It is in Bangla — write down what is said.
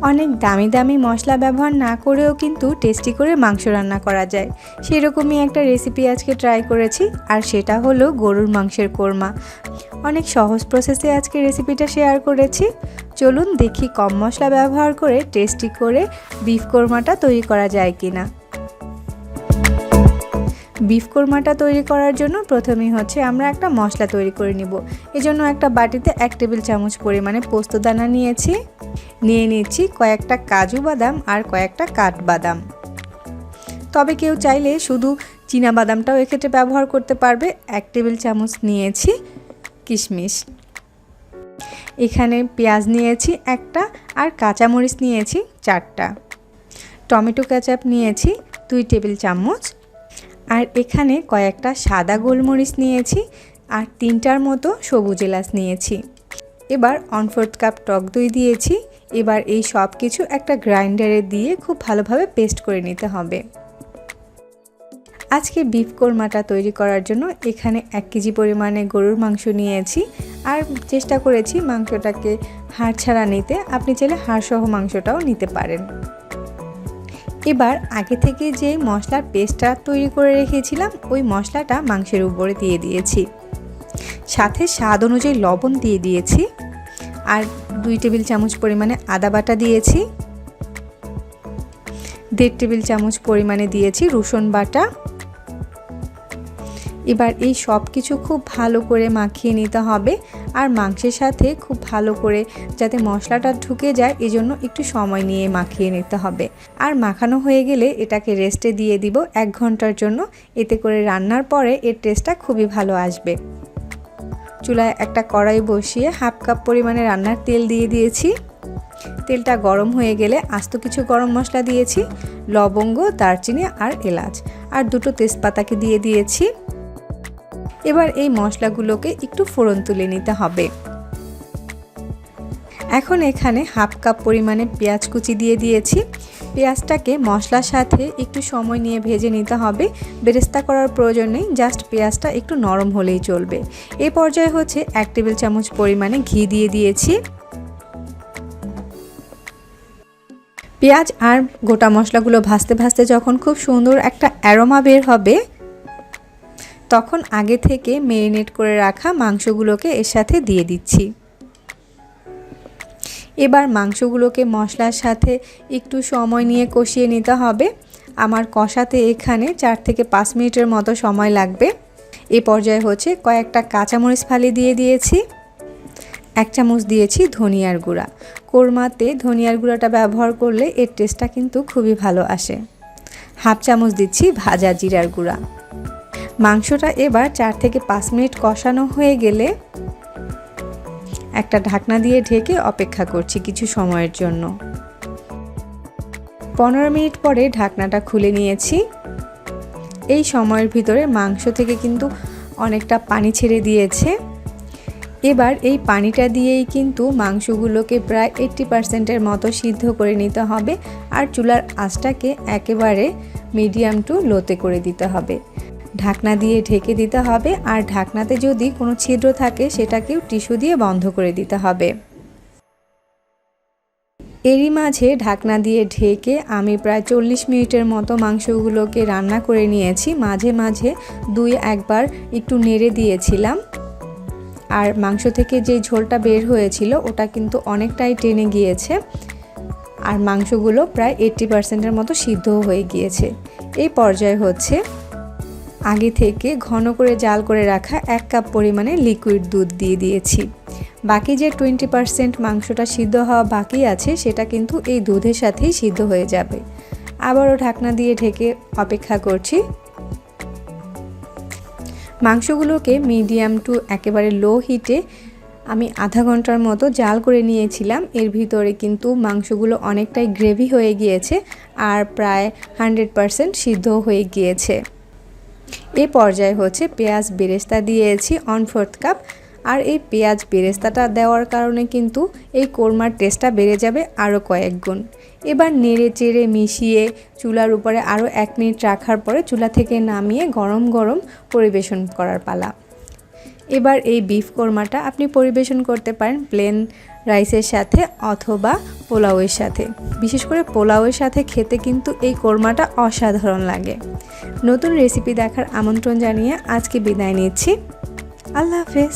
অনেক দামি দামি মশলা ব্যবহার না করেও কিন্তু টেস্টি করে মাংস রান্না করা যায়। সেরকমই একটা রেসিপি আজকে ট্রাই করেছি, আর সেটা হলো গরুর মাংসের কোরমা। অনেক সহজ প্রসেসে আজকে রেসিপিটা শেয়ার করেছি। চলুন দেখি কম মশলা ব্যবহার করে টেস্টি করে বিফ কোরমাটা তৈরি করা যায় কিনা। বিফ কোরমাটা তৈরি করার জন্য প্রথমেই আমরা একটা মশলা তৈরি করে নিব। এজন্য একটা বাটিতে 1 টেবিল চামচ পরিমাণে পোস্তদানা নিয়েছি। নিয়ে নিচ্ছি কয়েকটা কাজু বাদাম আর কয়েকটা কাঠবাদাম। তবে কেউ চাইলে শুধু চীনা বাদামটাও এক্ষেত্রে ব্যবহার করতে পারবে। 1 টেবিল চামচ নিয়েছি কিশমিশ। এখানে পেঁয়াজ নিয়েছি একটা, আর কাঁচামরিচ নিয়েছি 4টা। টমেটো কেচাপ নিয়েছি 2 টেবিল চামচ। আর এখানে কয়েকটা সাদা গোলমরিচ নিয়েছি, আর 3টার মতো সবুজ এলাচ নিয়েছি। এবার 1/4 কাপ টক দই দিয়েছি। এবার এই সব কিছু একটা গ্রাইন্ডারে দিয়ে খুব ভালোভাবে পেস্ট করে নিতে হবে। আজকে বিফ কোরমাটা তৈরি করার জন্য এখানে 1 কেজি পরিমাণে গরুর মাংস নিয়েছি, আর চেষ্টা করেছি মাংসটাকে হাড় ছাড়া নিতে। আপনি চাইলে হাড়সহ মাংসটাও নিতে পারেন। এবার আগে থেকে যে মশলার পেস্টটা তৈরি করে রেখেছিলাম, ওই মশলাটা মাংসের উপরে দিয়ে দিয়েছি। সাথে স্বাদ অনুযায়ী লবণ দিয়ে দিয়েছি, আর 2 টেবিল চামচ পরিমাণে আদা বাটা দিয়েছি। 1.5 টেবিল চামচ পরিমাণে দিয়েছি রসুন বাটা। এবার এই সব কিছু খুব ভালো করে মাখিয়ে নিতে হবে, আর মাংসের সাথে খুব ভালো করে যাতে মশলাটা ঢুকে যায় এজন্য একটু সময় নিয়ে মাখিয়ে নিতে হবে। আর মাখানো হয়ে গেলে এটাকে রেস্টে দিয়ে দিব 1 ঘন্টার জন্য। এতে করে রান্নার পরে এর টেস্টটা খুবই ভালো আসবে। চুলায় একটা কড়াই বসিয়ে 1/2 কাপ পরিমাণে রান্নার তেল দিয়ে দিয়েছি। তেলটা গরম হয়ে গেলে আস্ত কিছু গরম মশলা দিয়েছি, লবঙ্গ, দারচিনি আর এলাচ, আর 2টো তেজপাতাকে দিয়ে দিয়েছি। এবার এই মশলাগুলোকে একটু ফোড়ন তুলে নিতে হবে। এখন এখানে 1/2 কাপ পরিমাণে পেঁয়াজ কুচি দিয়ে দিয়েছি। পেঁয়াজটাকে মশলার সাথে একটু সময় নিয়ে ভেজে নিতে হবে। বেরেস্তা করার প্রয়োজন নেই, জাস্ট পেঁয়াজটা একটু নরম হলেই চলবে। এই পর্যায়ে 1 টেবিল চামচ পরিমাণে ঘি দিয়ে দিয়েছি। পেঁয়াজ আর গোটা মশলাগুলো ভাজতে ভাজতে যখন খুব সুন্দর একটা অ্যারোমা বের হবে, তখন আগে থেকে ম্যারিনেট করে রাখা মাংসগুলোকে এর সাথে দিয়ে দিচ্ছি। এবার মাংসগুলোকে মশলার সাথে একটু সময় নিয়ে কষিয়ে নিতে হবে। আমার কষাতে এখানে 4 থেকে 5 মিনিটের মতো সময় লাগবে। এই পর্যায়ে কয়েকটা কাঁচামরিচ ফালি দিয়ে দিয়েছি। 1 চামচ দিয়েছি ধনিয়ার গুঁড়া। কোরমাতে ধনিয়ার গুঁড়াটা ব্যবহার করলে এর টেস্টটা কিন্তু খুবই ভালো আসে। 1/2 চামচ দিচ্ছি ভাজা জিরার গুঁড়া। মাংসটা এবার 4 থেকে 5 মিনিট কষানো হয়ে গেলে একটা ঢাকনা দিয়ে ঢেকে অপেক্ষা করছি কিছু সময়ের জন্য। 15 মিনিট পরে ঢাকনাটা খুলে নিয়েছি। এই সময়ের ভিতরে মাংস থেকে কিন্তু অনেকটা পানি ছেড়ে দিয়েছে। এবার এই পানিটা দিয়েই কিন্তু মাংসগুলোকে প্রায় 80% মতো সিদ্ধ করে নিতে হবে, আর চুলার আঁচটাকে একেবারে মিডিয়াম টু লোতে করে দিতে হবে। ঢাকনা দিয়ে ঢেকে দিতে হবে, আর ঢাকনাতে যদি কোনো ছিদ্র থাকে সেটাকেও টিস্যু দিয়ে বন্ধ করে দিতে হবে। এরই মাঝে ঢাকনা দিয়ে ঢেকে আমি প্রায় 40 মিনিটের মতো মাংসগুলোকে রান্না করে নিয়েছি। মাঝে মাঝে 2-1 বার একটু নেড়ে দিয়েছিলাম, আর মাংস থেকে যে ঝোলটা বের হয়েছিল ওটা কিন্তু অনেকটাই টেনে গিয়েছে, আর মাংসগুলো প্রায় 80%-এর মতো সিদ্ধ হয়ে গিয়েছে। এই পর্যায়ে আগে থেকে ঘন করে জাল করে রাখা 1 কাপ পরিমাণে লিকুইড দুধ দিয়ে দিয়েছি। বাকি যে 20% মাংসটা সিদ্ধ হওয়া বাকি আছে সেটা কিন্তু এই দুধের সাথেই সিদ্ধ হয়ে যাবে। আবারও ঢাকনা দিয়ে ঢেকে অপেক্ষা করছি। মাংসগুলোকে মিডিয়াম টু একেবারে লো হিটে আমি আধা ঘন্টার মতো জাল করে নিয়েছিলাম। এর ভিতরে কিন্তু মাংসগুলো অনেকটাই গ্রেভি হয়ে গিয়েছে, আর প্রায় 100% সিদ্ধ হয়ে গিয়েছে। এই পর্যায়ে পেঁয়াজ বেরেস্তা দিয়েছি 1/4 কাপ, আর এই পেঁয়াজ বেরেস্তাটা দেওয়ার কারণে কিন্তু এই কোরমার টেস্টটা বেড়ে যাবে আরও কয়েক গুণ। এবার নেড়ে চেড়ে মিশিয়ে চুলার উপরে আরও 1 মিনিট রাখার পরে চুলা থেকে নামিয়ে গরম গরম পরিবেশন করার পালা। এবার এই বিফ কোরমাটা আপনি পরিবেশন করতে পারেন প্লেন রাইসের সাথে অথবা পোলাওয়ের সাথে। বিশেষ করে পোলাওয়ের সাথে খেতে কিন্তু এই কোরমাটা অসাধারণ লাগে। নতুন রেসিপি দেখার আমন্ত্রণ জানিয়ে আজকে বিদায় নিচ্ছি। আল্লাহ হাফেজ।